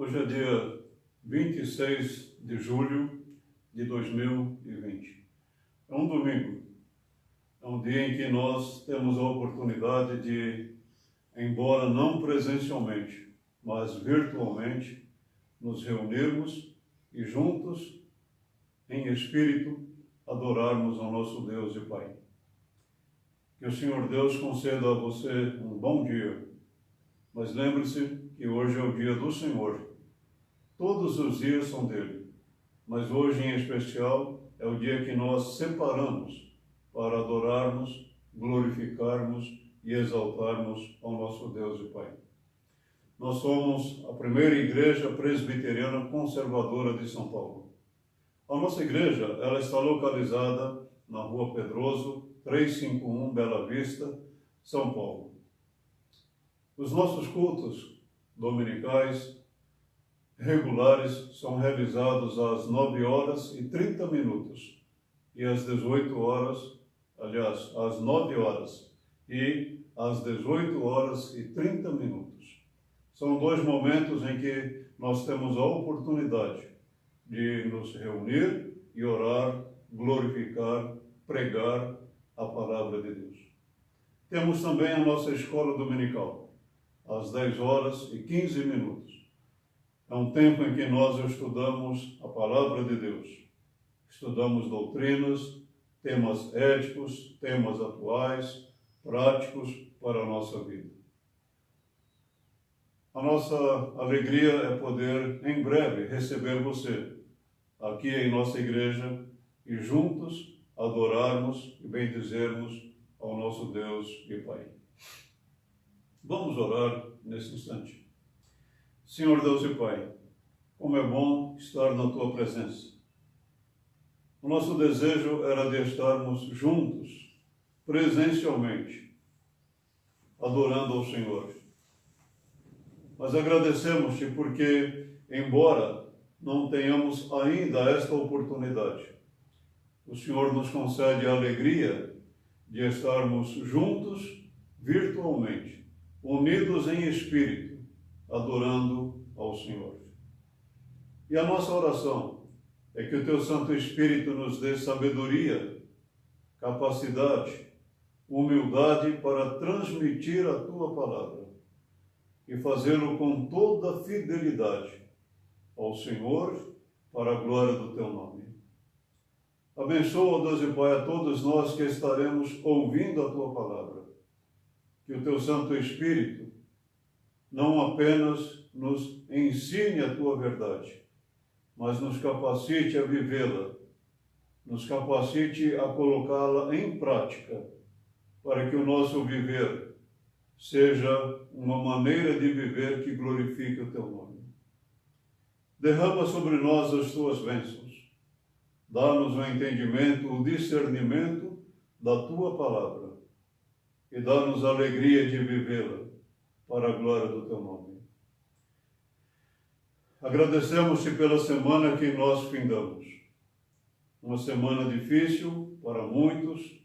Hoje é dia 26 de julho de 2020. É um domingo. É um dia em que nós temos a oportunidade de, embora não presencialmente, mas virtualmente, nos reunirmos e juntos, em espírito, adorarmos ao nosso Deus e Pai. Que o Senhor Deus conceda a você um bom dia, mas lembre-se que hoje é o dia do Senhor. Todos os dias são dele, mas hoje em especial é o dia que nós separamos para adorarmos, glorificarmos e exaltarmos ao nosso Deus e Pai. Nós somos a primeira igreja presbiteriana conservadora de São Paulo. A nossa igreja, ela está localizada na Rua Pedroso, 351, Bela Vista, São Paulo. Os nossos cultos dominicais regulares são realizados às 9h30 e às 18h, aliás, às 9h e às 18h30. São dois momentos em que nós temos a oportunidade de nos reunir e orar, glorificar, pregar a palavra de Deus. Temos também a nossa escola dominical, às 10h15. É um tempo em que nós estudamos a palavra de Deus. Estudamos doutrinas, temas éticos, temas atuais, práticos para a nossa vida. A nossa alegria é poder, em breve, receber você aqui em nossa igreja e juntos adorarmos e bendizermos ao nosso Deus e Pai. Vamos orar nesse instante. Senhor Deus e Pai, como é bom estar na Tua presença. O nosso desejo era de estarmos juntos, presencialmente, adorando ao Senhor. Mas agradecemos-te porque, embora não tenhamos ainda esta oportunidade, o Senhor nos concede a alegria de estarmos juntos, virtualmente, unidos em espírito, adorando ao Senhor. E a nossa oração é que o Teu Santo Espírito nos dê sabedoria, capacidade, humildade para transmitir a Tua palavra e fazê-lo com toda fidelidade ao Senhor para a glória do Teu nome. Abençoa, Deus e Pai, a todos nós que estaremos ouvindo a Tua palavra. Que o Teu Santo Espírito não apenas nos ensine a Tua verdade, mas nos capacite a vivê-la, nos capacite a colocá-la em prática, para que o nosso viver seja uma maneira de viver que glorifique o Teu nome. Derrama sobre nós as Tuas bênçãos, dá-nos o entendimento, o discernimento da Tua palavra e dá-nos a alegria de vivê-la para a glória do Teu nome. Agradecemos-te pela semana que nós findamos. Uma semana difícil para muitos,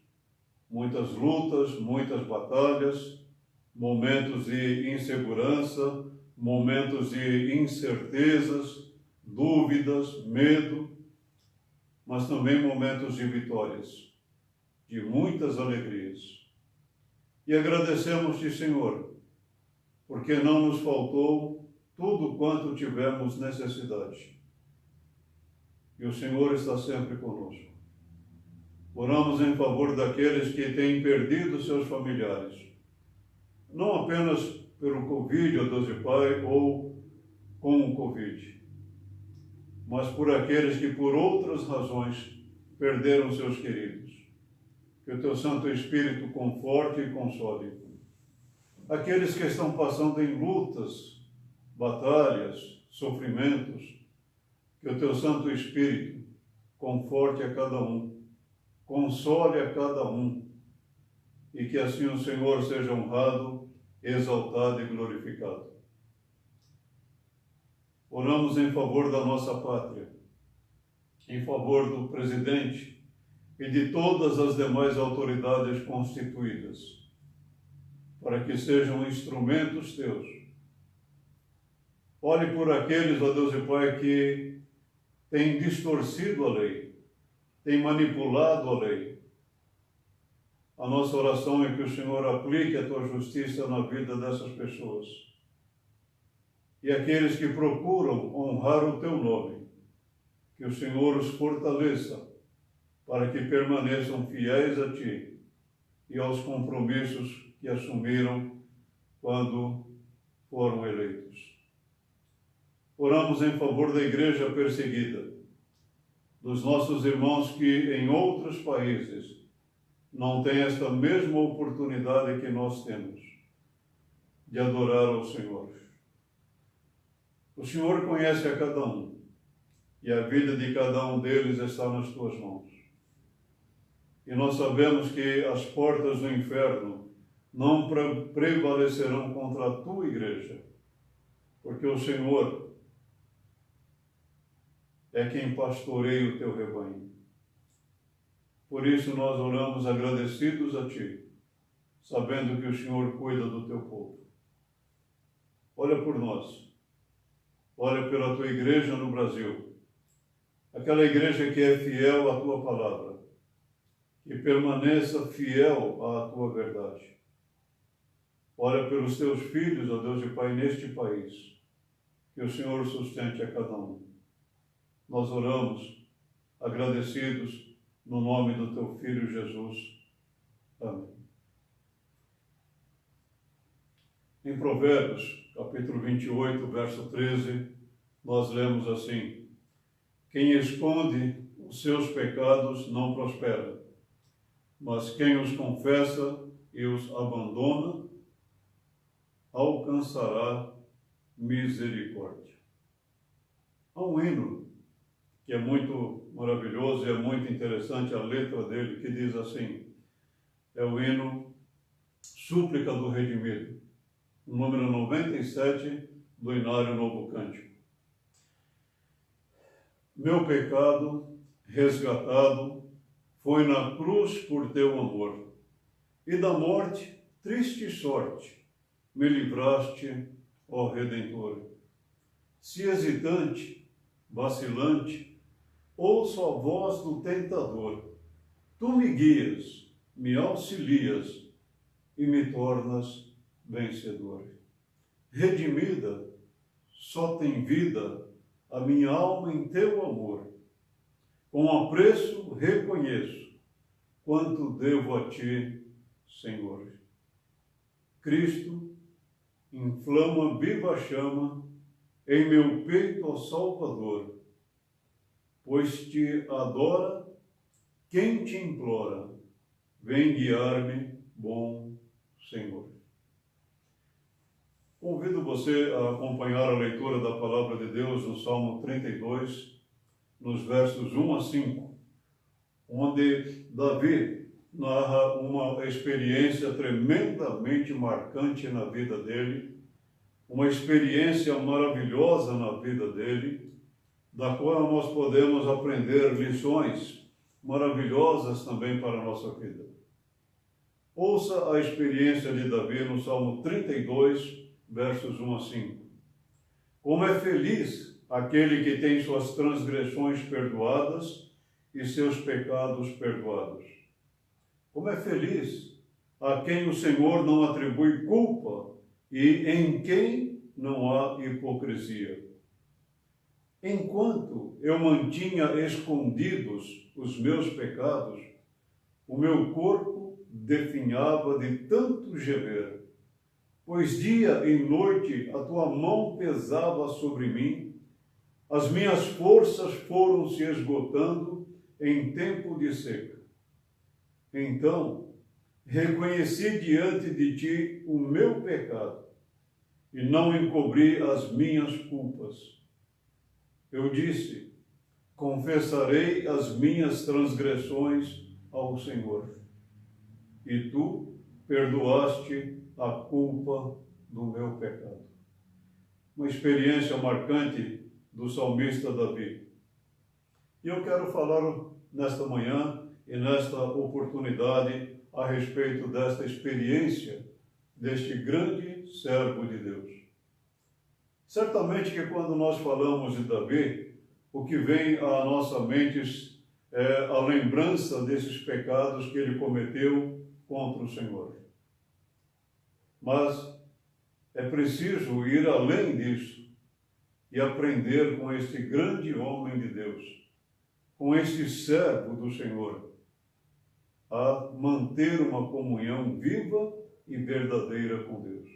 muitas lutas, muitas batalhas, momentos de insegurança, momentos de incertezas, dúvidas, medo, mas também momentos de vitórias, de muitas alegrias. E agradecemos-te, Senhor, porque não nos faltou tudo quanto tivemos necessidade. E o Senhor está sempre conosco. Oramos em favor daqueles que têm perdido seus familiares, não apenas pelo Covid, ó Deus e Pai, ou com o Covid, mas por aqueles que por outras razões perderam seus queridos. Que o Teu Santo Espírito conforte e console. Aqueles que estão passando em lutas, batalhas, sofrimentos, que o Teu Santo Espírito conforte a cada um, console a cada um, e que assim o Senhor seja honrado, exaltado e glorificado. Oramos em favor da nossa pátria, em favor do presidente e de todas as demais autoridades constituídas, para que sejam instrumentos Teus Olhe por aqueles, ó Deus e Pai, que têm distorcido a lei, têm manipulado a lei. A nossa oração é que o Senhor aplique a tua justiça na vida dessas pessoas. E aqueles que procuram honrar o teu nome, que o Senhor os fortaleça para que permaneçam fiéis a ti e aos compromissos que assumiram quando foram eleitos. Oramos em favor da igreja perseguida, dos nossos irmãos que em outros países não têm esta mesma oportunidade que nós temos de adorar ao Senhor. O Senhor conhece a cada um e a vida de cada um deles está nas tuas mãos. E nós sabemos que as portas do inferno não prevalecerão contra a tua igreja, porque o Senhor é quem pastoreia o teu rebanho. Por isso nós oramos agradecidos a ti, sabendo que o Senhor cuida do teu povo. Olha por nós, olha pela tua igreja no Brasil, aquela igreja que é fiel à tua palavra, que permaneça fiel à tua verdade. Olha pelos teus filhos, ó Deus e Pai, neste país, que o Senhor sustente a cada um. Nós oramos agradecidos no nome do teu Filho Jesus. Amém. Em Provérbios, capítulo 28, verso 13, nós lemos assim: quem esconde os seus pecados não prospera, mas quem os confessa e os abandona alcançará misericórdia. Há um hino que é muito maravilhoso e é muito interessante a letra dele, que diz assim, é o hino Súplica do Redimido, o número 97 do Inário Novo Cântico. Meu pecado resgatado foi na cruz por teu amor, e da morte, triste sorte, me livraste, ó Redentor. Se hesitante, vacilante, ouço a voz do tentador. Tu me guias, me auxilias e me tornas vencedor. Redimida, só tem vida a minha alma em teu amor. Com apreço reconheço quanto devo a ti, Senhor. Cristo, inflama viva chama em meu peito, ó Salvador, pois te adora quem te implora, vem guiar-me, bom Senhor. Convido você a acompanhar a leitura da Palavra de Deus no Salmo 32, nos versos 1 a 5, onde Davi narra uma experiência tremendamente marcante na vida dele, uma experiência maravilhosa na vida dele, da qual nós podemos aprender lições maravilhosas também para a nossa vida. Ouça a experiência de Davi no Salmo 32, versos 1 a 5. Como é feliz aquele que tem suas transgressões perdoadas e seus pecados perdoados. Como é feliz a quem o Senhor não atribui culpa e em quem não há hipocrisia. Enquanto eu mantinha escondidos os meus pecados, o meu corpo definhava de tanto gemer, pois dia e noite a tua mão pesava sobre mim, as minhas forças foram se esgotando em tempo de seca. Então, reconheci diante de ti o meu pecado e não encobri as minhas culpas. Eu disse, confessarei as minhas transgressões ao Senhor, e tu perdoaste a culpa do meu pecado. Uma experiência marcante do salmista Davi. E eu quero falar nesta manhã e nesta oportunidade a respeito desta experiência deste grande servo de Deus. Certamente que quando nós falamos de Davi, o que vem à nossa mente é a lembrança desses pecados que ele cometeu contra o Senhor. Mas é preciso ir além disso e aprender com este grande homem de Deus, com este servo do Senhor, a manter uma comunhão viva e verdadeira com Deus.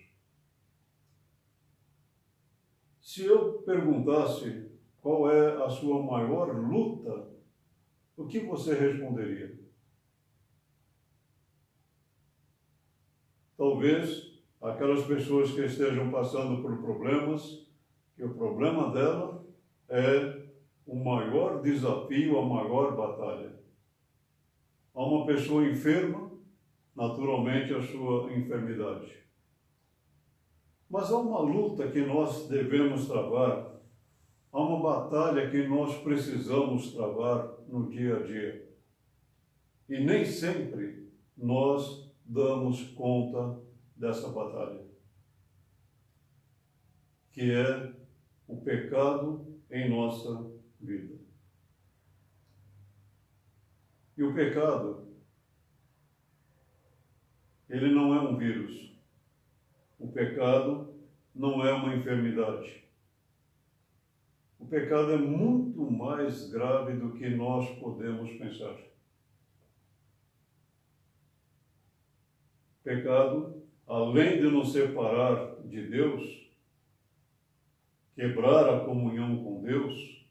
Se eu perguntasse qual é a sua maior luta, o que você responderia? Talvez aquelas pessoas que estejam passando por problemas, que o problema dela é o maior desafio, a maior batalha. Há uma pessoa enferma, naturalmente a sua enfermidade. Mas há uma luta que nós devemos travar, há uma batalha que nós precisamos travar no dia a dia. E nem sempre nós damos conta dessa batalha, que é o pecado em nossa vida. E o pecado, ele não é um vírus. O pecado não é uma enfermidade. O pecado é muito mais grave do que nós podemos pensar. O pecado, além de nos separar de Deus, quebrar a comunhão com Deus,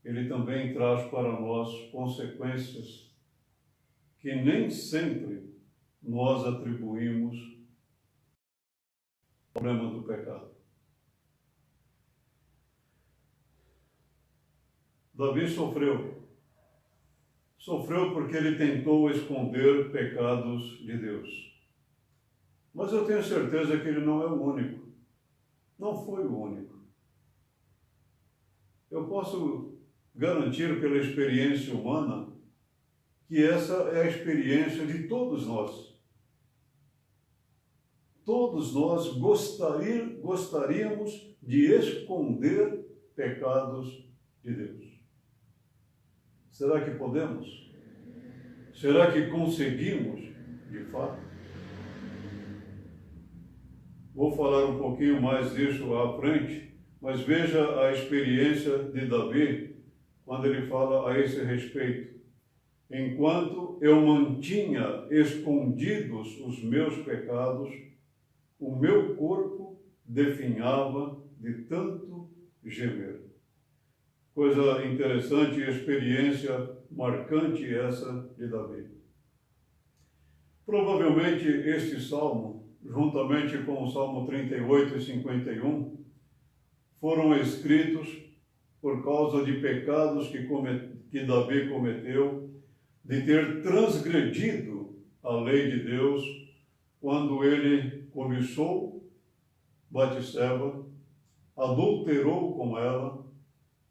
ele também traz para nós consequências que nem sempre nós atribuímos ao problema do pecado. Davi sofreu porque ele tentou esconder pecados de Deus. Mas eu tenho certeza que ele não é o único. Não foi o único. Eu posso garantir pela experiência humana que essa é a experiência de todos nós. Todos nós gostaríamos de esconder pecados de Deus. Será que podemos? Será que conseguimos, de fato? Vou falar um pouquinho mais disso à frente, mas veja a experiência de Davi quando ele fala a esse respeito. Enquanto eu mantinha escondidos os meus pecados, o meu corpo definhava de tanto gemer. Coisa interessante e experiência marcante essa de Davi. Provavelmente este salmo, juntamente com o Salmo 38 e 51, foram escritos por causa de pecados que Davi cometeu, de ter transgredido a lei de Deus quando ele cobiçou Batseba, adulterou com ela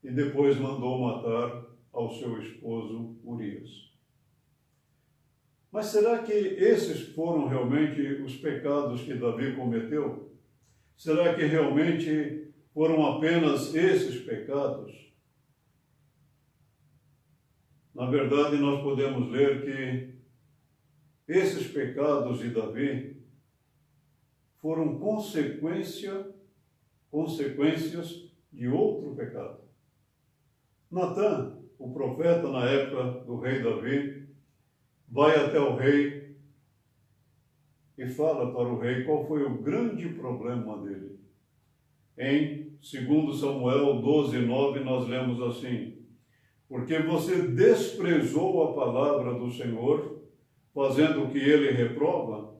e depois mandou matar ao seu esposo Urias. Mas será que esses foram realmente os pecados que Davi cometeu? Será que realmente foram apenas esses pecados? Na verdade, nós podemos ler que esses pecados de Davi foram consequências de outro pecado. Natã, o profeta na época do rei Davi, vai até o rei e fala para o rei qual foi o grande problema dele. Em 2 Samuel 12:9 nós lemos assim: porque você desprezou a palavra do Senhor, fazendo o que ele reprova,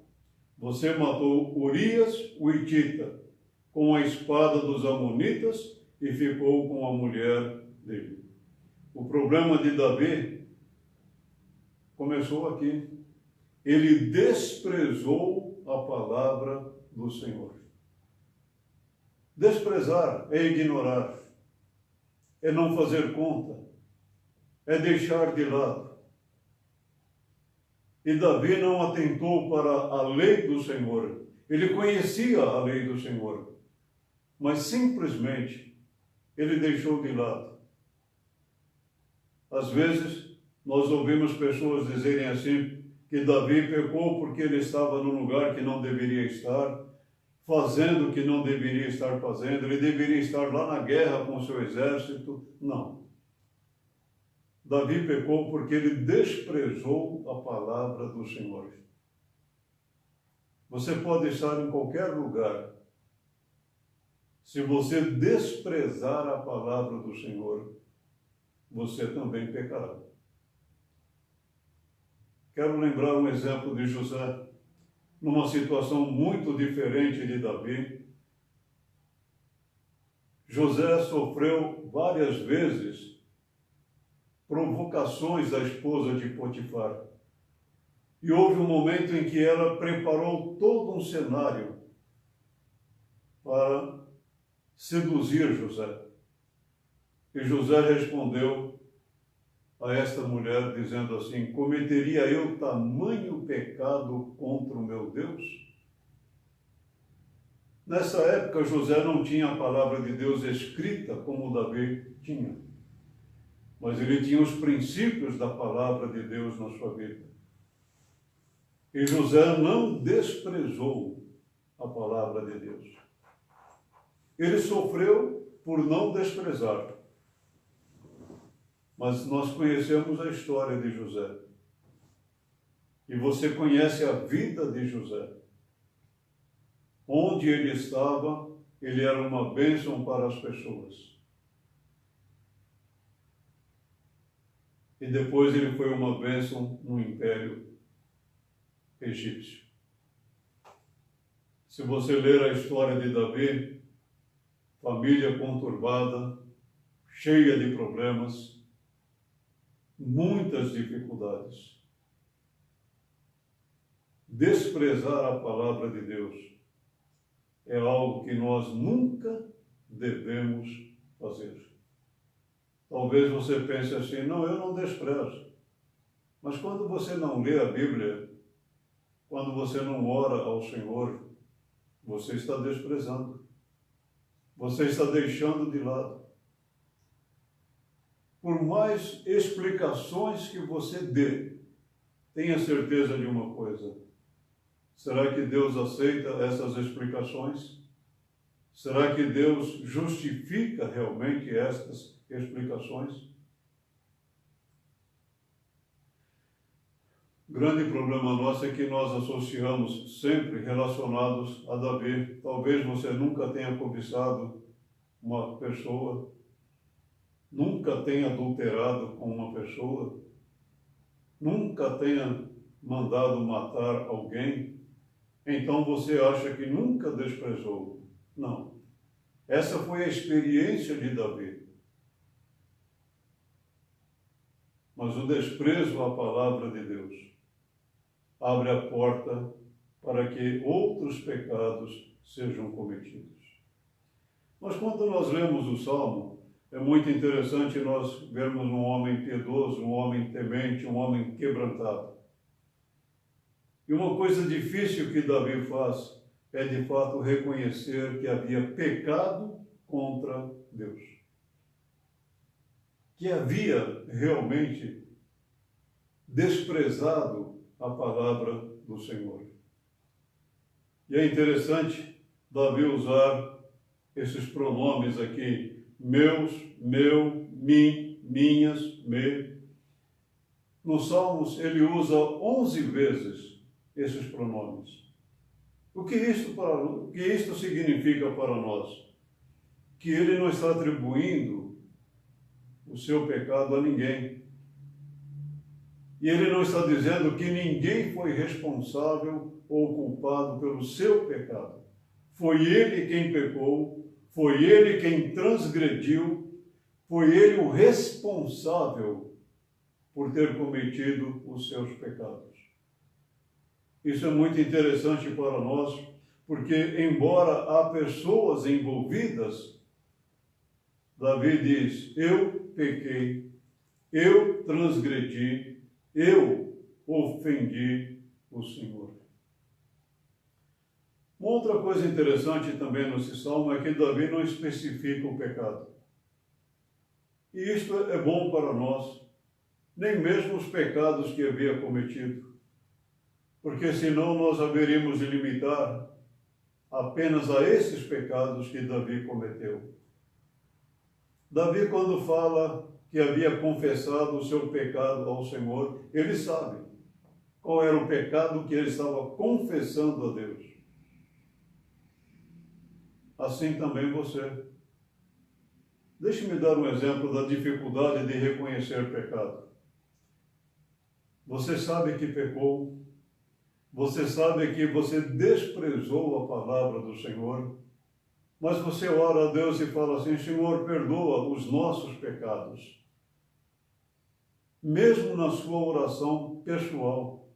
você matou Urias, o hitita, com a espada dos amonitas e ficou com a mulher dele. O problema de Davi começou aqui. Ele desprezou a palavra do Senhor. Desprezar é ignorar, é não fazer conta, é deixar de lado. E Davi não atentou para a lei do Senhor. Ele conhecia a lei do Senhor, mas simplesmente ele deixou de lado. Às vezes, nós ouvimos pessoas dizerem assim, que Davi pecou porque ele estava num lugar que não deveria estar, fazendo o que não deveria estar fazendo, ele deveria estar lá na guerra com o seu exército. Não. Davi pecou porque ele desprezou a palavra do Senhor. Você pode estar em qualquer lugar. Se você desprezar a palavra do Senhor, você também pecará. Quero lembrar um exemplo de José, numa situação muito diferente de Davi. José sofreu várias vezes provocações da esposa de Potifar. E houve um momento em que ela preparou todo um cenário para seduzir José. E José respondeu a esta mulher, dizendo assim: cometeria eu tamanho pecado contra o meu Deus? Nessa época, José não tinha a palavra de Deus escrita como Davi tinha, mas ele tinha os princípios da palavra de Deus na sua vida. E José não desprezou a palavra de Deus. Ele sofreu por não desprezar. Mas nós conhecemos a história de José. E você conhece a vida de José. Onde ele estava, ele era uma bênção para as pessoas. E depois ele foi uma bênção no Império Egípcio. Se você ler a história de Davi, família conturbada, cheia de problemas, muitas dificuldades. Desprezar a palavra de Deus é algo que nós nunca devemos fazer. Talvez você pense assim: não, eu não desprezo. Mas quando você não lê a Bíblia, quando você não ora ao Senhor, você está desprezando. Você está deixando de lado. Por mais explicações que você dê, tenha certeza de uma coisa: será que Deus aceita essas explicações? Será que Deus justifica realmente estas explicações? O grande problema nosso é que nós associamos sempre relacionados a Davi. Talvez você nunca tenha cobiçado uma pessoa, nunca tenha adulterado com uma pessoa, nunca tenha mandado matar alguém, então você acha que nunca desprezou. Não. Essa foi a experiência de Davi. Mas o desprezo à palavra de Deus abre a porta para que outros pecados sejam cometidos. Mas quando nós lemos o Salmo, é muito interessante nós vermos um homem piedoso, um homem temente, um homem quebrantado. E uma coisa difícil que Davi faz é, de fato, reconhecer que havia pecado contra Deus. Que havia realmente desprezado a palavra do Senhor. E é interessante Davi usar esses pronomes aqui: meus, meu, mim, minhas, me. Nos Salmos ele usa 11 vezes esses pronomes. O que isto significa para nós? Que ele não está atribuindo o seu pecado a ninguém. E ele não está dizendo que ninguém foi responsável ou culpado pelo seu pecado. Foi ele quem pecou, foi ele quem transgrediu, foi ele o responsável por ter cometido os seus pecados. Isso é muito interessante para nós, porque embora há pessoas envolvidas, Davi diz: eu pequei, eu transgredi, eu ofendi o Senhor. Uma outra coisa interessante também nesse salmo é que Davi não especifica o pecado. E isto é bom para nós, nem mesmo os pecados que havia cometido, porque senão nós haveríamos de limitar apenas a esses pecados que Davi cometeu. Davi, quando fala que havia confessado o seu pecado ao Senhor, ele sabe qual era o pecado que ele estava confessando a Deus. Assim também você. Deixe-me dar um exemplo da dificuldade de reconhecer pecado. Você sabe que pecou, você sabe que você desprezou a palavra do Senhor, mas você ora a Deus e fala assim: Senhor, perdoa os nossos pecados. Mesmo na sua oração pessoal.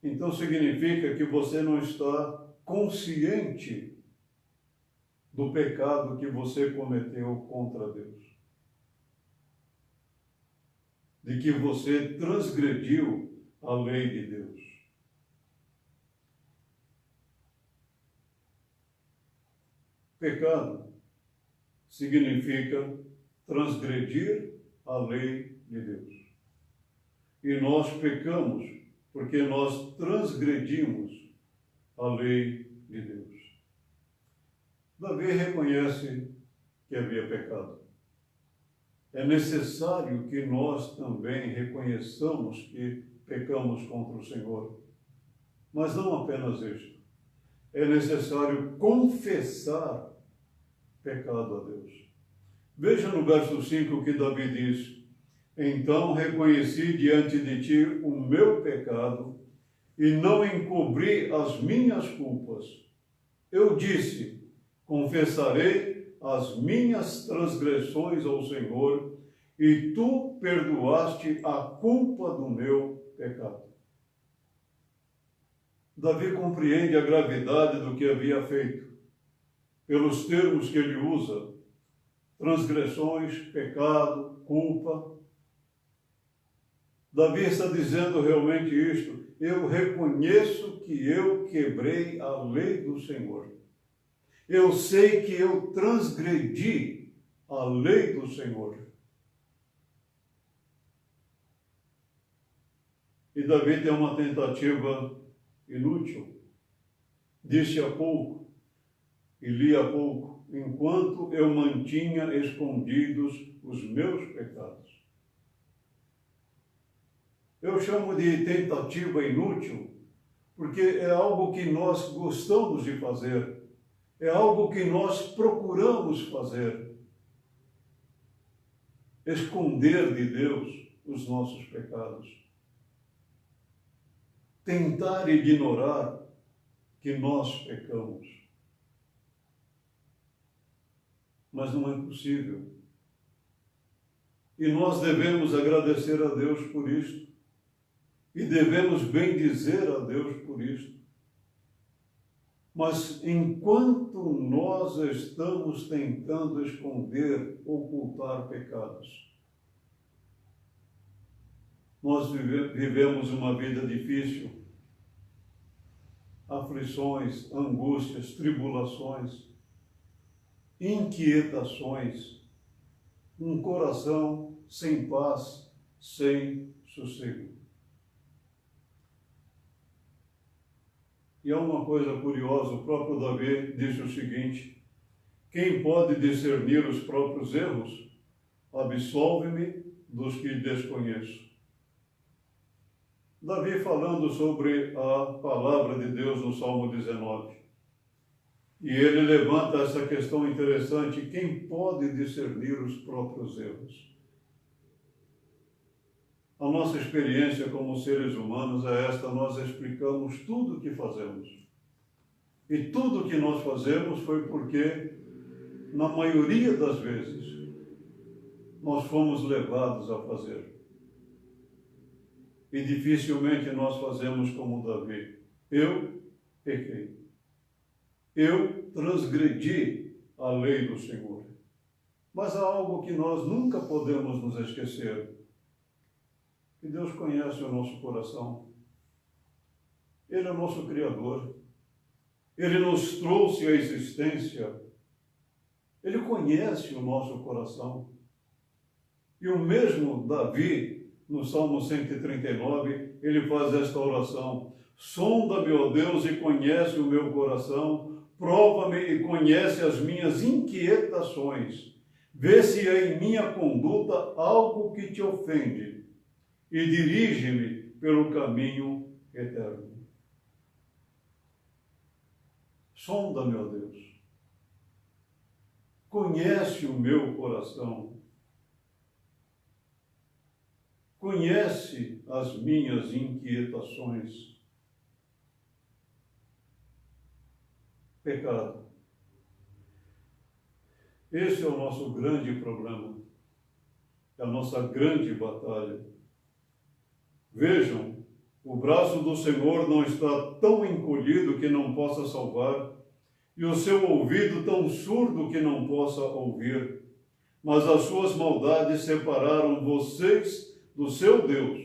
Então significa que você não está consciente do pecado que você cometeu contra Deus. De que você transgrediu a lei de Deus. Pecado significa transgredir a lei de Deus. E nós pecamos porque nós transgredimos a lei de Deus. Davi reconhece que havia pecado. É necessário que nós também reconheçamos que pecamos contra o Senhor. Mas não apenas isto. É necessário confessar pecado a Deus. Veja no verso 5 o que Davi diz: Então reconheci diante de ti o meu pecado e não encobri as minhas culpas. Eu disse: confessarei as minhas transgressões ao Senhor, e tu perdoaste a culpa do meu pecado. Davi compreende a gravidade do que havia feito, pelos termos que ele usa: transgressões, pecado, culpa. Davi está dizendo realmente isto: eu reconheço que eu quebrei a lei do Senhor. Eu sei que eu transgredi a lei do Senhor. E Davi tem uma tentativa inútil. Disse há pouco, e li há pouco, enquanto eu mantinha escondidos os meus pecados. Eu chamo de tentativa inútil, porque é algo que nós gostamos de fazer, é algo que nós procuramos fazer. Esconder de Deus os nossos pecados. Tentar ignorar que nós pecamos. Mas não é possível. E nós devemos agradecer a Deus por isto. E devemos bendizer a Deus por isto. Mas enquanto nós estamos tentando esconder, ocultar pecados, nós vivemos uma vida difícil, aflições, angústias, tribulações, inquietações, um coração sem paz, sem sossego. E há uma coisa curiosa: o próprio Davi disse o seguinte: quem pode discernir os próprios erros? Absolve-me dos que desconheço. Davi falando sobre a palavra de Deus no Salmo 19. E ele levanta essa questão interessante: quem pode discernir os próprios erros? A nossa experiência como seres humanos é esta: nós explicamos tudo o que fazemos. E tudo o que nós fazemos foi porque, na maioria das vezes, nós fomos levados a fazer. E dificilmente nós fazemos como Davi: eu pequei. Eu transgredi a lei do Senhor. Mas há algo que nós nunca podemos nos esquecer: que Deus conhece o nosso coração. Ele é o nosso Criador. Ele nos trouxe à existência, Ele conhece o nosso coração. E o mesmo Davi, no Salmo 139, ele faz esta oração: sonda-me, ó Deus, e conhece o meu coração, prova-me e conhece as minhas inquietações, vê se há em minha conduta algo que te ofende, e dirige-me pelo caminho eterno. Sonda-me, ó Deus, conhece o meu coração, conhece as minhas inquietações. Pecado. Esse é o nosso grande problema, é a nossa grande batalha. Vejam, o braço do Senhor não está tão encolhido que não possa salvar, e o seu ouvido tão surdo que não possa ouvir. Mas as suas maldades separaram vocês do seu Deus.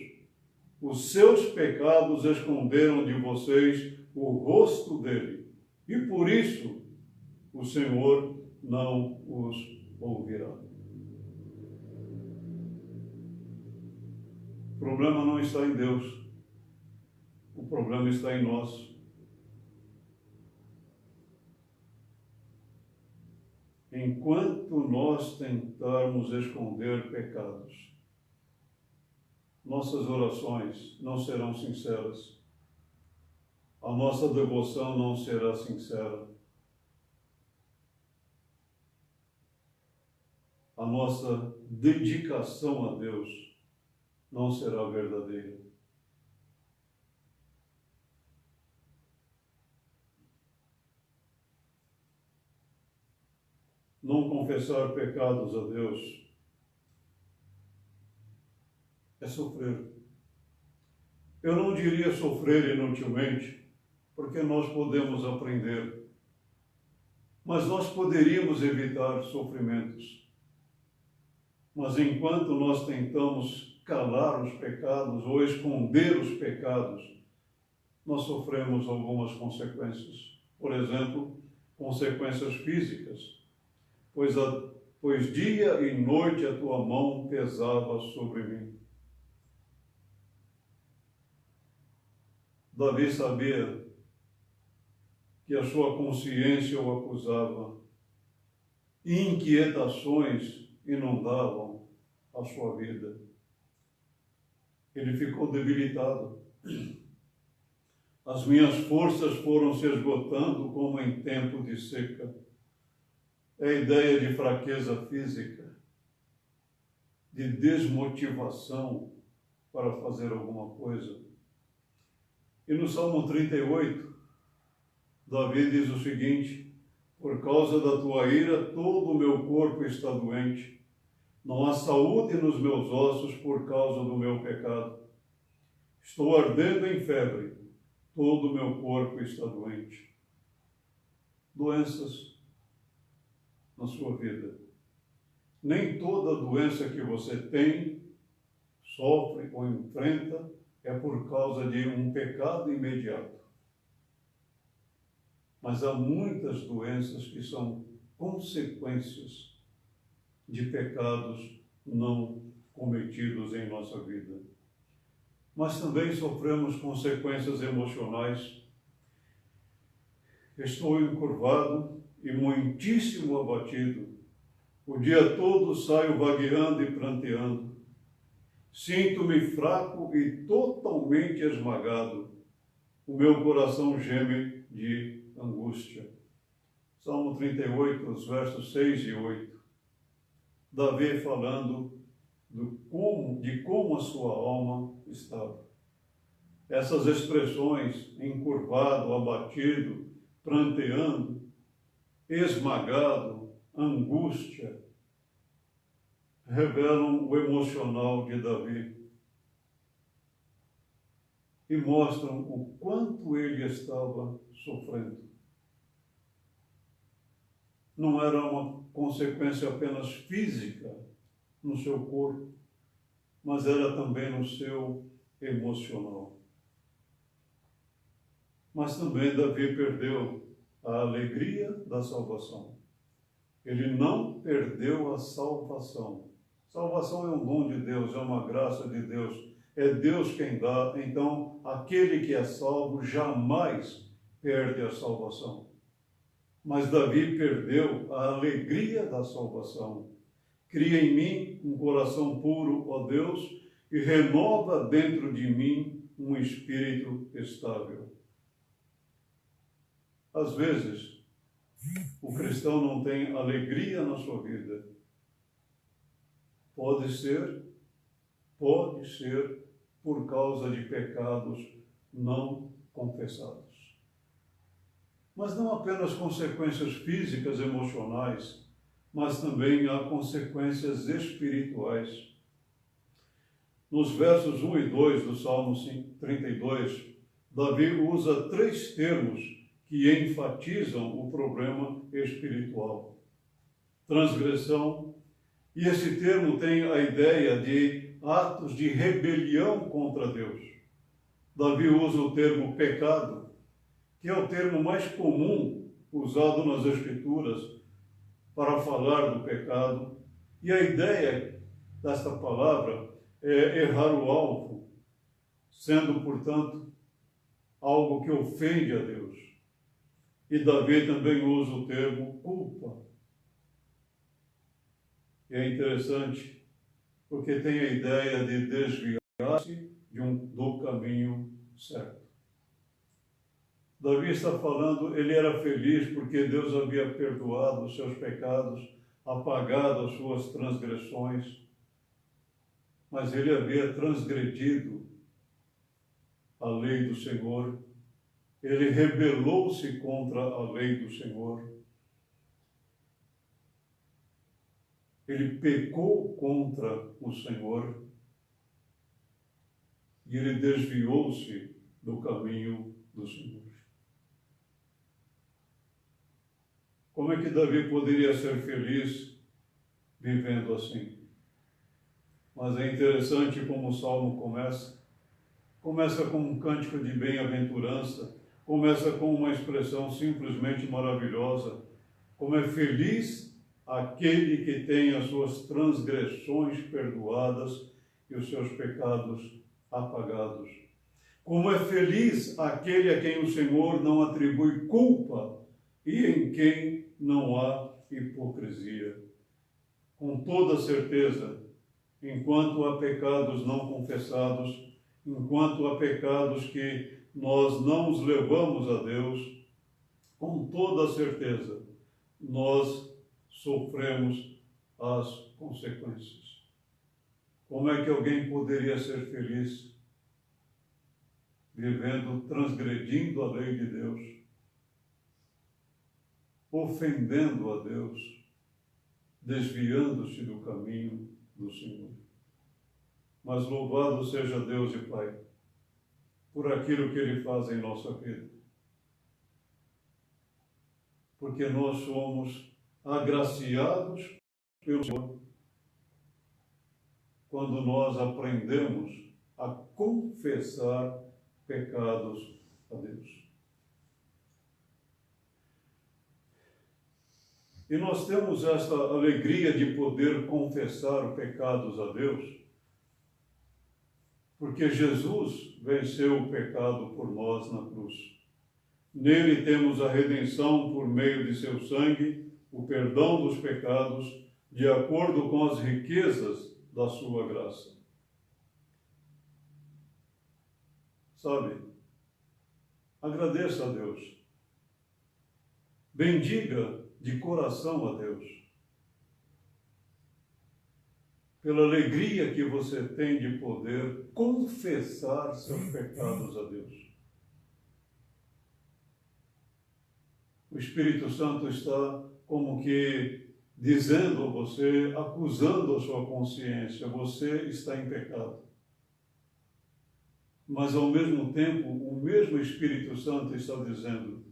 Os seus pecados esconderam de vocês o rosto dele. E por isso o Senhor não os ouvirá. O problema não está em Deus. O problema está em nós. Enquanto nós tentarmos esconder pecados, nossas orações não serão sinceras, a nossa devoção não será sincera, a nossa dedicação a Deus não será verdadeira. Não confessar pecados a Deus é sofrer. Eu não diria sofrer inutilmente, porque nós podemos aprender, mas nós poderíamos evitar sofrimentos. Mas enquanto nós tentamos calar os pecados ou esconder os pecados, nós sofremos algumas consequências. Por exemplo, consequências físicas. Pois dia e noite a tua mão pesava sobre mim. Davi sabia que a sua consciência o acusava, e inquietações inundavam a sua vida. Ele ficou debilitado. As minhas forças foram se esgotando como em tempo de seca. É a ideia de fraqueza física, de desmotivação para fazer alguma coisa. E no Salmo 38, Davi diz o seguinte: por causa da tua ira, todo o meu corpo está doente. Não há saúde nos meus ossos por causa do meu pecado. Estou ardendo em febre, todo o meu corpo está doente. Doenças na sua vida. Nem toda doença que você tem, sofre ou enfrenta é por causa de um pecado imediato. Mas há muitas doenças que são consequências de pecados não cometidos em nossa vida. Mas também sofremos consequências emocionais. Estou encurvado e muitíssimo abatido. O dia todo saio vagueando e pranteando. Sinto-me fraco e totalmente esmagado. O meu coração geme de angústia. Salmo 38, os versos 6 e 8. Davi falando de como a sua alma estava. Essas expressões, encurvado, abatido, pranteando, esmagado, angústia, revelam o emocional de Davi e mostram o quanto ele estava sofrendo. Não era uma consequência apenas física no seu corpo, mas era também no seu emocional. Mas também Davi perdeu a alegria da salvação. Ele não perdeu a salvação. Salvação é um dom de Deus, é uma graça de Deus. É Deus quem dá, então aquele que é salvo jamais perde a salvação. Mas Davi perdeu a alegria da salvação. Cria em mim um coração puro, ó Deus, e renova dentro de mim um espírito estável. Às vezes, o cristão não tem alegria na sua vida. Pode ser por causa de pecados não confessados. Mas não apenas consequências físicas, emocionais, mas também há consequências espirituais. Nos versos 1 e 2 do Salmo 32, Davi usa 3 termos que enfatizam o problema espiritual. Transgressão, e esse termo tem a ideia de atos de rebelião contra Deus. Davi usa o termo pecado, que é o termo mais comum usado nas Escrituras para falar do pecado. E a ideia desta palavra é errar o alvo, sendo, portanto, algo que ofende a Deus. E Davi também usa o termo culpa. E é interessante, porque tem a ideia de desviar-se do caminho certo. Davi está falando, ele era feliz porque Deus havia perdoado os seus pecados, apagado as suas transgressões, mas ele havia transgredido a lei do Senhor, ele rebelou-se contra a lei do Senhor, ele pecou contra o Senhor e ele desviou-se do caminho do Senhor. Como é que Davi poderia ser feliz vivendo assim? Mas é interessante como o Salmo começa. Começa com um cântico de bem-aventurança, começa com uma expressão simplesmente maravilhosa. Como é feliz aquele que tem as suas transgressões perdoadas e os seus pecados apagados. Como é feliz aquele a quem o Senhor não atribui culpa e em quem não há hipocrisia. Com toda certeza, enquanto há pecados não confessados, enquanto há pecados que nós não os levamos a Deus, com toda certeza, nós sofremos as consequências. Como é que alguém poderia ser feliz vivendo, transgredindo a lei de Deus, ofendendo a Deus, desviando-se do caminho do Senhor? Mas louvado seja Deus e Pai por aquilo que Ele faz em nossa vida. Porque nós somos agraciados pelo Senhor quando nós aprendemos a confessar pecados a Deus. E nós temos esta alegria de poder confessar pecados a Deus, porque Jesus venceu o pecado por nós na cruz. Nele temos a redenção por meio de seu sangue, o perdão dos pecados, de acordo com as riquezas da sua graça. Sabe, agradeça a Deus. Bendiga de coração a Deus pela alegria que você tem de poder confessar seus pecados a Deus. O Espírito Santo está como que dizendo a você, acusando a sua consciência, você está em pecado. Mas ao mesmo tempo, o mesmo Espírito Santo está dizendo,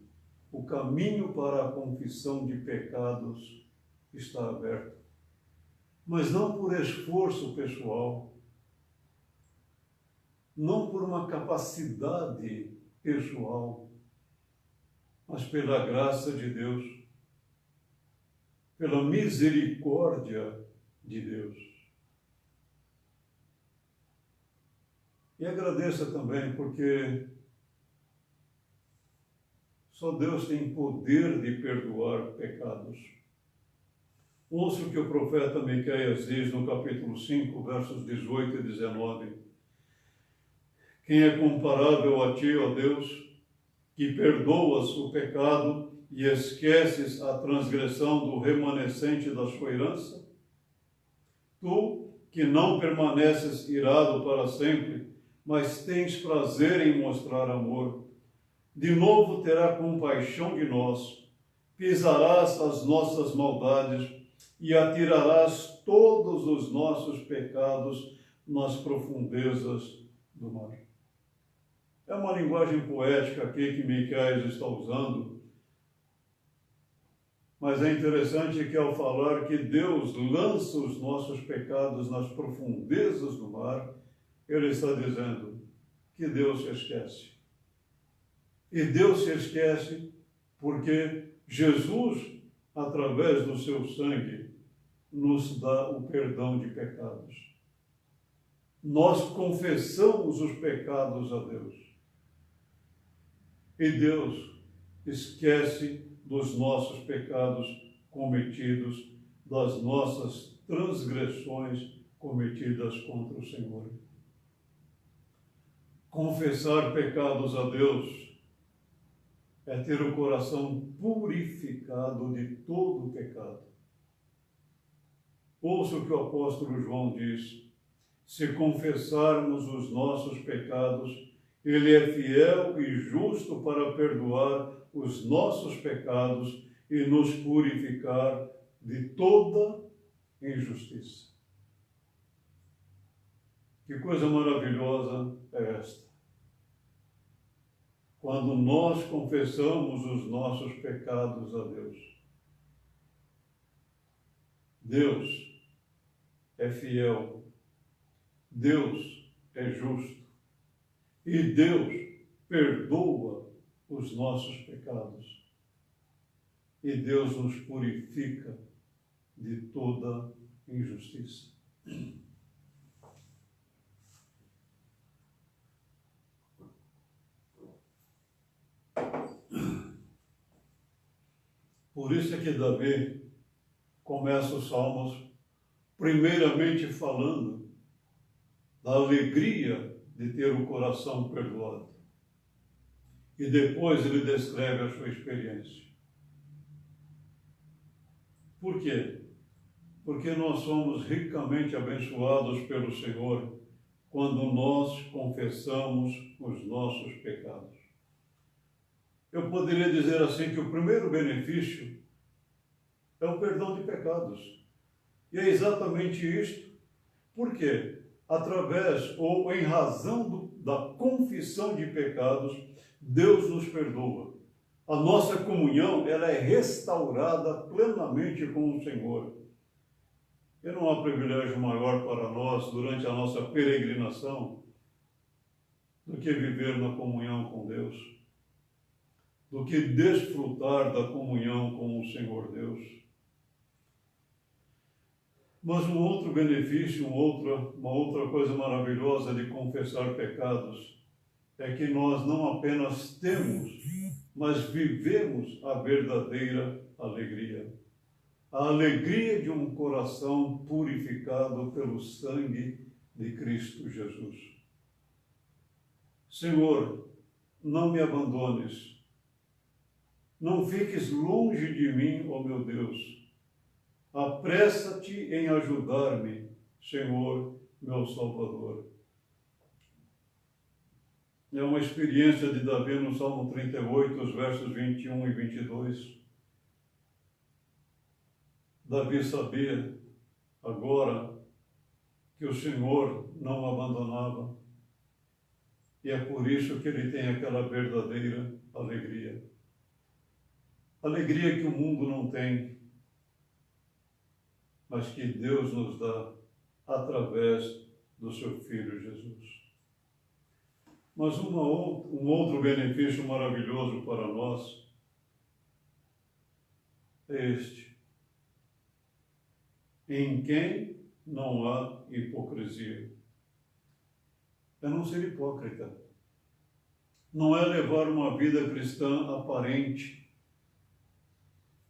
o caminho para a confissão de pecados está aberto. Mas não por esforço pessoal, não por uma capacidade pessoal, mas pela graça de Deus, pela misericórdia de Deus. E agradeça também, porque só Deus tem poder de perdoar pecados. Ouça o que o profeta Miqueias diz no capítulo 5, versos 18 e 19. Quem é comparável a ti, ó Deus, que perdoas o pecado e esqueces a transgressão do remanescente da sua herança? Tu, que não permaneces irado para sempre, mas tens prazer em mostrar amor, de novo terá compaixão de nós, pisarás as nossas maldades e atirarás todos os nossos pecados nas profundezas do mar. É uma linguagem poética aqui que Miqueias está usando, mas é interessante que ao falar que Deus lança os nossos pecados nas profundezas do mar, ele está dizendo que Deus se esquece. E Deus se esquece porque Jesus, através do seu sangue, nos dá o perdão de pecados. Nós confessamos os pecados a Deus. E Deus esquece dos nossos pecados cometidos, das nossas transgressões cometidas contra o Senhor. Confessar pecados a Deus é ter o coração purificado de todo o pecado. Ouça o que o apóstolo João diz: se confessarmos os nossos pecados, ele é fiel e justo para perdoar os nossos pecados e nos purificar de toda injustiça. Que coisa maravilhosa é esta! Quando nós confessamos os nossos pecados a Deus. Deus é fiel, Deus é justo e Deus perdoa os nossos pecados e Deus nos purifica de toda injustiça. Por isso é que Davi começa os Salmos primeiramente falando da alegria de ter o coração perdoado. E depois ele descreve a sua experiência. Por quê? Porque nós somos ricamente abençoados pelo Senhor quando nós confessamos os nossos pecados. Eu poderia dizer assim que o primeiro benefício é o perdão de pecados. E é exatamente isto. Por quê? Através ou em razão da confissão de pecados, Deus nos perdoa. A nossa comunhão, ela é restaurada plenamente com o Senhor. E não há privilégio maior para nós durante a nossa peregrinação do que viver na comunhão com Deus, do que desfrutar da comunhão com o Senhor Deus. Mas um outro benefício, uma outra coisa maravilhosa de confessar pecados é que nós não apenas temos, mas vivemos a verdadeira alegria. A alegria de um coração purificado pelo sangue de Cristo Jesus. Senhor, não me abandones. Não fiques longe de mim, ó meu Deus. Apressa-te em ajudar-me, Senhor, meu Salvador. É uma experiência de Davi no Salmo 38, os versos 21 e 22. Davi sabia agora que o Senhor não o abandonava. E é por isso que ele tem aquela verdadeira alegria. Alegria que o mundo não tem, mas que Deus nos dá através do seu Filho Jesus. Mas um outro benefício maravilhoso para nós é este: em quem não há hipocrisia. É não ser hipócrita. Não é levar uma vida cristã aparente.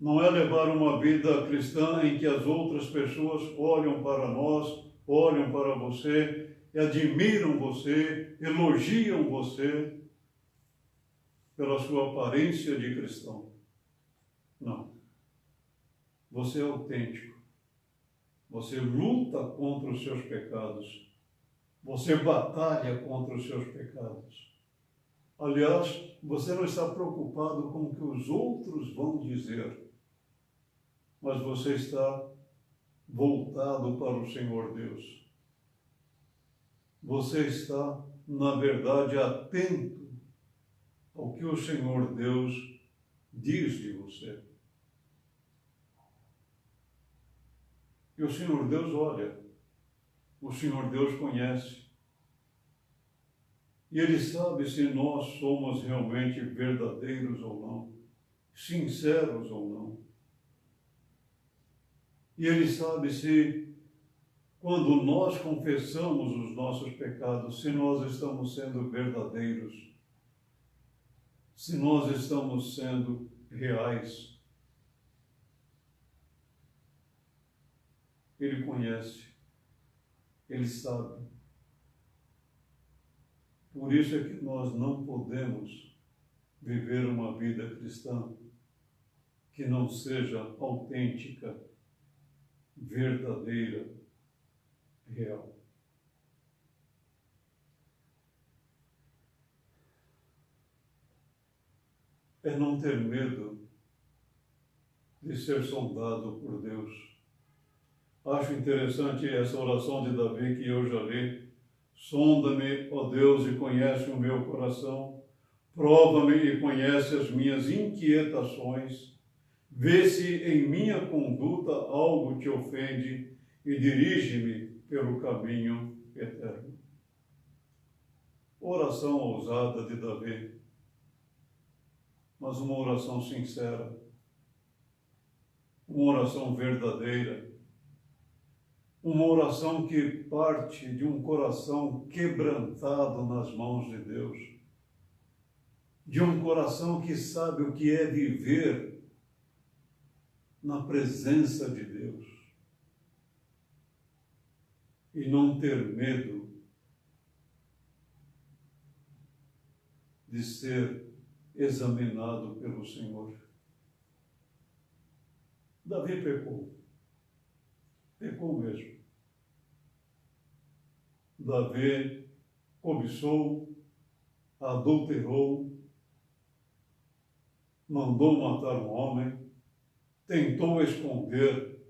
Não é levar uma vida cristã em que as outras pessoas olham para nós, olham para você, e admiram você, elogiam você pela sua aparência de cristão. Não. Você é autêntico. Você luta contra os seus pecados. Você batalha contra os seus pecados. Aliás, você não está preocupado com o que os outros vão dizer, mas você está voltado para o Senhor Deus. Você está, na verdade, atento ao que o Senhor Deus diz de você. E o Senhor Deus olha, o Senhor Deus conhece. E Ele sabe se nós somos realmente verdadeiros ou não, sinceros ou não. E Ele sabe se, quando nós confessamos os nossos pecados, se nós estamos sendo verdadeiros, se nós estamos sendo reais. Ele conhece, Ele sabe. Por isso é que nós não podemos viver uma vida cristã que não seja autêntica, verdadeira, real. É não ter medo de ser sondado por Deus. Acho interessante essa oração de Davi que eu já li. Sonda-me, ó Deus, e conhece o meu coração. Prova-me e conhece as minhas inquietações. Vê se em minha conduta algo te ofende e dirige-me pelo caminho eterno. Oração ousada de Davi, mas uma oração sincera, uma oração verdadeira, uma oração que parte de um coração quebrantado nas mãos de Deus, de um coração que sabe o que é viver na presença de Deus e não ter medo de ser examinado pelo Senhor. Davi pecou. Pecou mesmo. Davi cobiçou, adulterou, mandou matar um homem, tentou esconder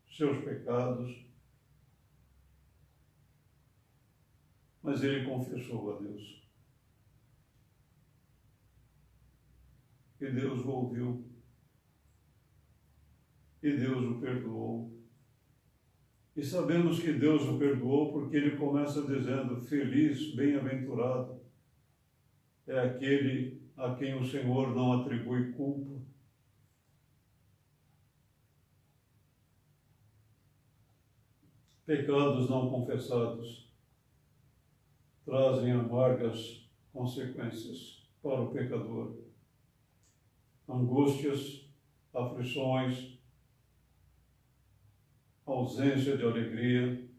seus pecados, mas ele confessou a Deus. E Deus o ouviu. E Deus o perdoou. E sabemos que Deus o perdoou porque ele começa dizendo: feliz, bem-aventurado é aquele a quem o Senhor não atribui culpa. Pecados não confessados trazem amargas consequências para o pecador. Angústias, aflições, ausência de alegria,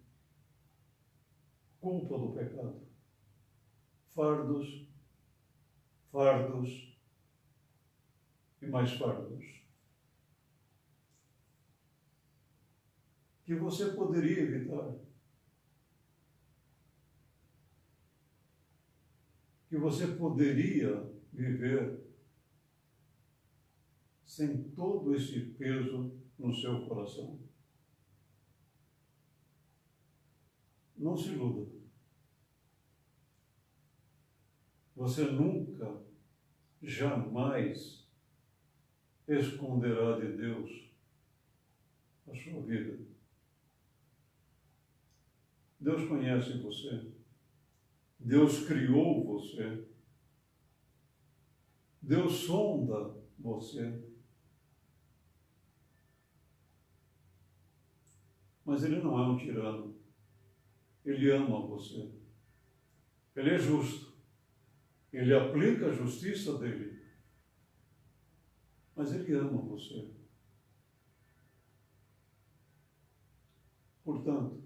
culpa do pecado, fardos, fardos e mais fardos, que você poderia evitar, que você poderia viver sem todo esse peso no seu coração. Não se iluda. Você nunca, jamais esconderá de Deus a sua vida. Deus conhece você. Deus criou você. Deus sonda você. Mas ele não é um tirano. Ele ama você. Ele é justo. Ele aplica a justiça dele. Mas ele ama você. Portanto,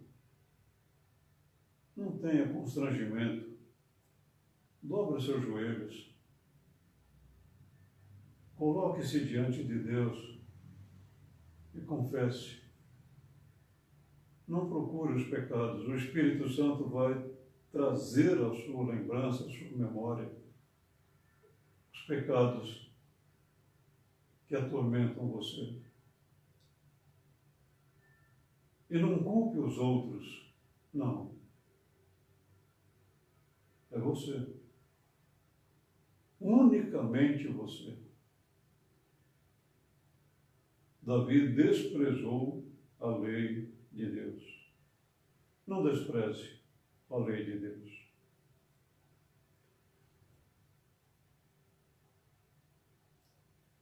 não tenha constrangimento. Dobre seus joelhos. Coloque-se diante de Deus e confesse. Não procure os pecados. O Espírito Santo vai trazer à sua lembrança, à sua memória, os pecados que atormentam você. E não culpe os outros. Não. É você. Unicamente você. Davi desprezou a lei de Deus. Não despreze a lei de Deus.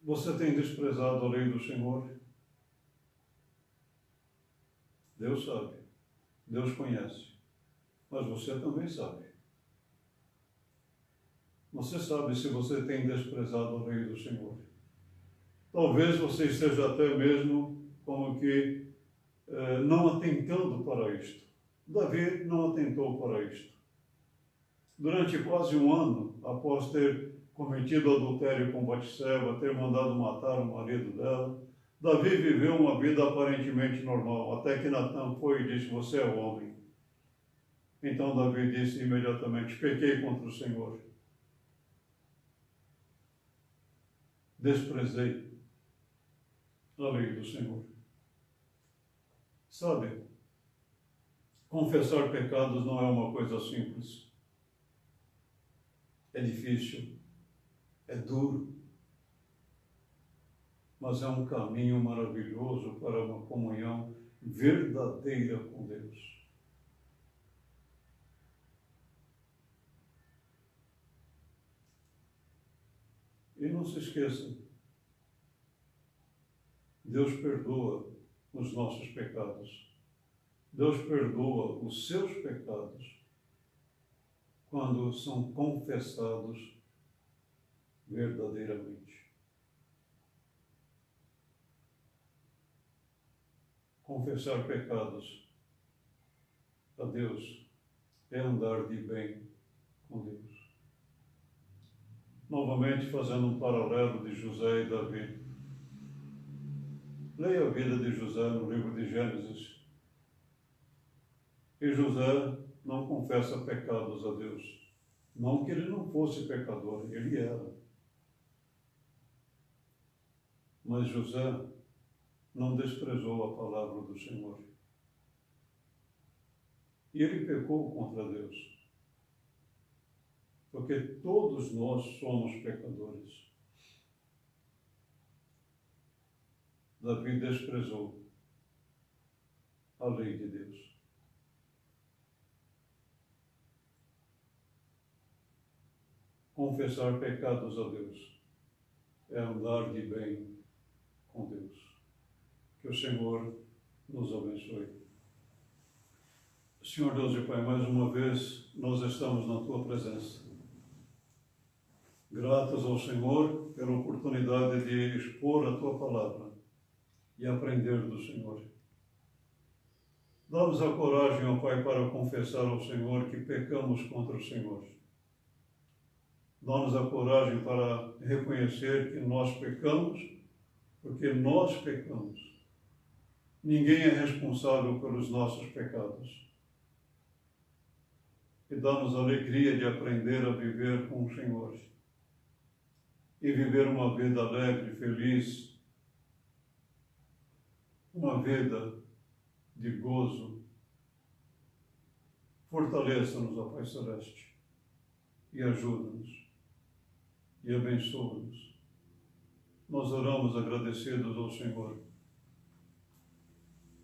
Você tem desprezado a lei do Senhor? Deus sabe. Deus conhece. Mas você também sabe. Você sabe se você tem desprezado a lei do Senhor. Talvez você esteja até mesmo como que não atentando para isto. Davi não atentou para isto. Durante quase um ano, após ter cometido adultério com Batseba, ter mandado matar o marido dela, Davi viveu uma vida aparentemente normal, até que Natã foi e disse: você é homem. Então Davi disse imediatamente: pequei contra o Senhor. Desprezei a lei do Senhor. Sabe, confessar pecados não é uma coisa simples. É difícil, é duro, mas é um caminho maravilhoso para uma comunhão verdadeira com Deus. E não se esqueça, Deus perdoa os nossos pecados. Deus perdoa os seus pecados quando são confessados verdadeiramente. Confessar pecados a Deus é andar de bem com Deus. Novamente, fazendo um paralelo de José e Davi. Leia a vida de José no livro de Gênesis. E José não confessa pecados a Deus. Não que ele não fosse pecador, ele era. Mas José não desprezou a palavra do Senhor. E ele pecou contra Deus. Porque todos nós somos pecadores. Davi desprezou a lei de Deus. Confessar pecados a Deus é andar de bem com Deus. Que o Senhor nos abençoe. Senhor Deus e Pai, mais uma vez nós estamos na Tua presença. Gratos ao Senhor pela oportunidade de expor a Tua palavra e aprender do Senhor. Dá-nos a coragem, ó Pai, para confessar ao Senhor que pecamos contra o Senhor. Dá-nos a coragem para reconhecer que nós pecamos, porque nós pecamos. Ninguém é responsável pelos nossos pecados. E dá-nos a alegria de aprender a viver com o Senhor. E viver uma vida alegre, feliz, uma vida de gozo. Fortaleça-nos, ó Pai Celeste, e ajuda-nos, e abençoa-nos. Nós oramos agradecidos ao Senhor,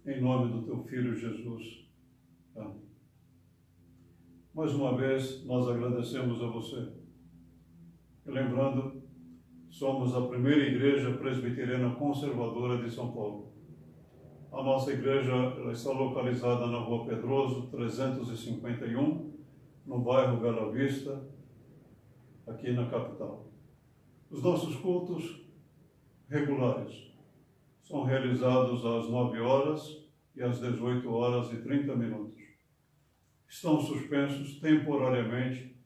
em nome do Teu Filho Jesus. Amém. Mais uma vez, nós agradecemos a você. E lembrando, somos a primeira igreja presbiteriana conservadora de São Paulo. A nossa igreja ela está localizada na Rua Pedroso, 351, no bairro Bela Vista, aqui na capital. Os nossos cultos regulares são realizados às 9 horas e às 18 horas e 30 minutos. Estão suspensos temporariamente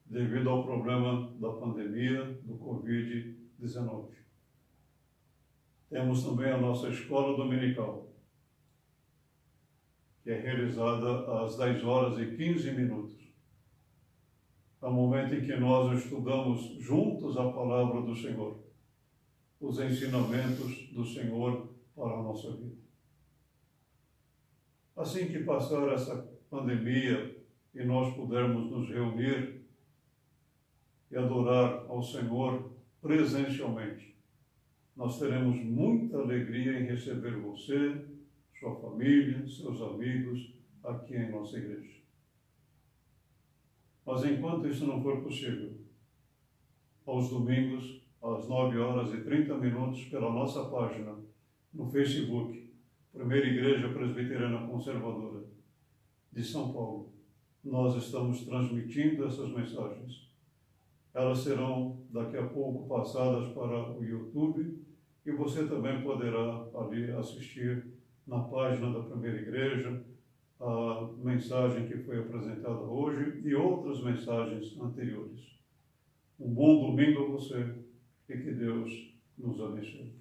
devido ao problema da pandemia do Covid-19. Temos também a nossa escola dominical, que é realizada às 10 horas e 15 minutos. É o momento em que nós estudamos juntos a palavra do Senhor, os ensinamentos do Senhor para a nossa vida. Assim que passar essa pandemia e nós pudermos nos reunir e adorar ao Senhor presencialmente, nós teremos muita alegria em receber você, sua família, seus amigos aqui em nossa igreja. Mas enquanto isso não for possível, aos domingos, às 9 horas e 30 minutos, pela nossa página no Facebook, Primeira Igreja Presbiteriana Conservadora de São Paulo, nós estamos transmitindo essas mensagens. Elas serão daqui a pouco passadas para o YouTube e você também poderá ali assistir na página da Primeira Igreja a mensagem que foi apresentada hoje e outras mensagens anteriores. Um bom domingo a você e que Deus nos abençoe.